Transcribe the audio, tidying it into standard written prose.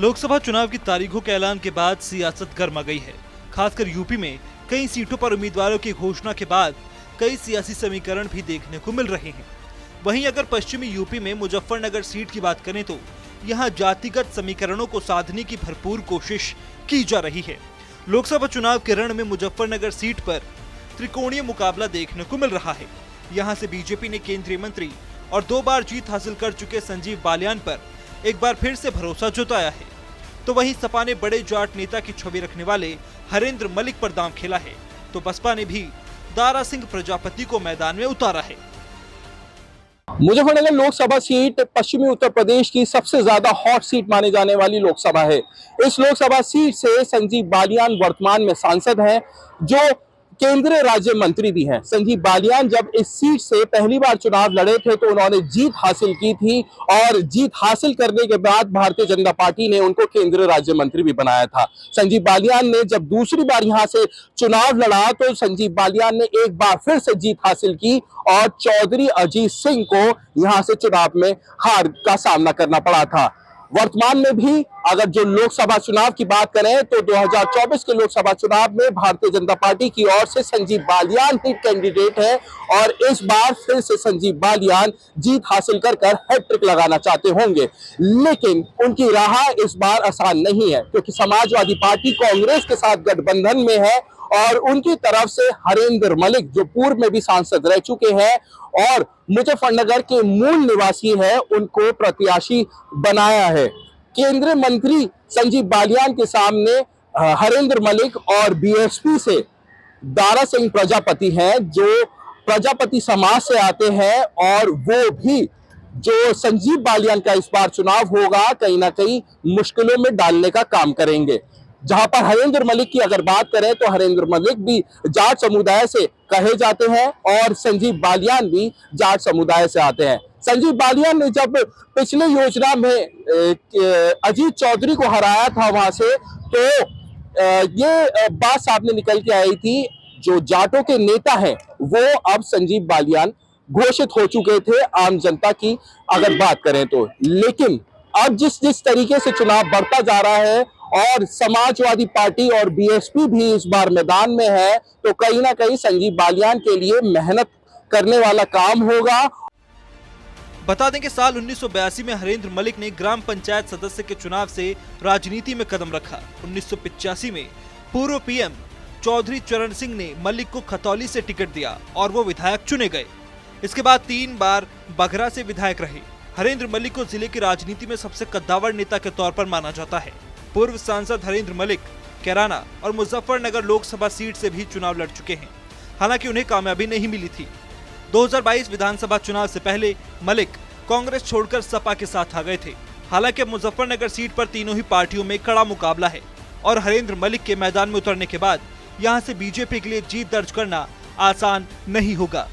लोकसभा चुनाव की तारीखों के ऐलान के बाद सियासत गर्मा गई है। खासकर यूपी में कई सीटों पर उम्मीदवारों की घोषणा के बाद कई सियासी समीकरण भी देखने को मिल रहे हैं। वहीं अगर पश्चिमी यूपी में मुजफ्फरनगर सीट की बात करें तो यहां जातिगत समीकरणों को साधने की भरपूर कोशिश की जा रही है। लोकसभा चुनाव के रण में मुजफ्फरनगर सीट पर त्रिकोणीय मुकाबला देखने को मिल रहा है। यहां से बीजेपी ने केंद्रीय मंत्री और 2 बार जीत हासिल कर चुके संजीव बालियान पर एक बार फिर से भरोसा जताया है, तो वहीं सपा ने बड़े जाट नेता की छवि रखने वाले हरेंद्र मलिक पर दांव खेला है, तो बसपा ने भी दारा सिंह प्रजापति को मैदान में उतारा है। मुजफ्फरनगर लोकसभा सीट पश्चिमी उत्तर प्रदेश की सबसे ज्यादा हॉट सीट माने जाने वाली लोकसभा है। इस लोकसभा सीट से संजीव बालियान वर्तमान में सांसद हैं, जो केंद्रीय राज्य मंत्री भी हैं। संजीव बालियान जब इस सीट से पहली बार चुनाव लड़े थे तो उन्होंने जीत हासिल की थी और जीत हासिल करने के बाद भारतीय जनता पार्टी ने उनको केंद्रीय राज्य मंत्री भी बनाया था। संजीव बालियान ने जब दूसरी बार यहां से चुनाव लड़ा तो संजीव बालियान ने एक बार फिर से जीत हासिल की और चौधरी अजीत सिंह को यहां से चुनाव में हार का सामना करना पड़ा था। वर्तमान में भी अगर जो लोकसभा चुनाव की बात करें तो 2024 के लोकसभा चुनाव में भारतीय जनता पार्टी की ओर से संजीव बालियान ही कैंडिडेट है और इस बार फिर से संजीव बालियान जीत हासिल कर हैट्रिक लगाना चाहते होंगे, लेकिन उनकी राह इस बार आसान नहीं है, क्योंकि समाजवादी पार्टी कांग्रेस के साथ गठबंधन में है और उनकी तरफ से हरेंद्र मलिक, जो पूर्व में भी सांसद रह चुके हैं और मुजफ्फरनगर के मूल निवासी है, उनको प्रत्याशी बनाया है। केंद्रीय मंत्री संजीव बालियान के सामने हरेंद्र मलिक और बीएसपी से दारा सिंह प्रजापति हैं, जो प्रजापति समाज से आते हैं और वो भी जो संजीव बालियान का इस बार चुनाव होगा कहीं ना कहीं मुश्किलों में डालने का काम करेंगे। जहां पर हरेंद्र मलिक की अगर बात करें तो हरेंद्र मलिक भी जाट समुदाय से कहे जाते हैं और संजीव बालियान भी जाट समुदाय से आते हैं। संजीव बालियान ने जब पिछले योजना में अजीत चौधरी को हराया था वहां से, तो ये बात सामने निकल के आई थी, जो जाटों के नेता हैं वो अब संजीव बालियान घोषित हो चुके थे आम जनता की अगर बात करें तो। लेकिन अब जिस तरीके से चुनाव बढ़ता जा रहा है और समाजवादी पार्टी और बीएसपी भी इस बार मैदान में है, तो कहीं ना कहीं संजीव बालियान के लिए मेहनत करने वाला काम होगा। बता दें कि साल 1982 में हरेंद्र मलिक ने ग्राम पंचायत सदस्य के चुनाव से राजनीति में कदम रखा। 1985 में पूर्व पीएम चौधरी चरण सिंह ने मलिक को खतौली से टिकट दिया और वो विधायक चुने गए। इसके बाद 3 बार बघरा से विधायक रहे। हरेंद्र मलिक को जिले की राजनीति में सबसे कद्दावर नेता के तौर पर माना जाता है। पूर्व सांसद हरेंद्र मलिक कैराना और मुजफ्फरनगर लोकसभा सीट से भी चुनाव लड़ चुके हैं, हालांकि उन्हें कामयाबी नहीं मिली थी। 2022 विधानसभा चुनाव से पहले मलिक कांग्रेस छोड़कर सपा के साथ आ गए थे। हालांकि अब मुजफ्फरनगर सीट पर तीनों ही पार्टियों में कड़ा मुकाबला है और हरेंद्र मलिक के मैदान में उतरने के बाद यहां से बीजेपी के लिए जीत दर्ज करना आसान नहीं होगा।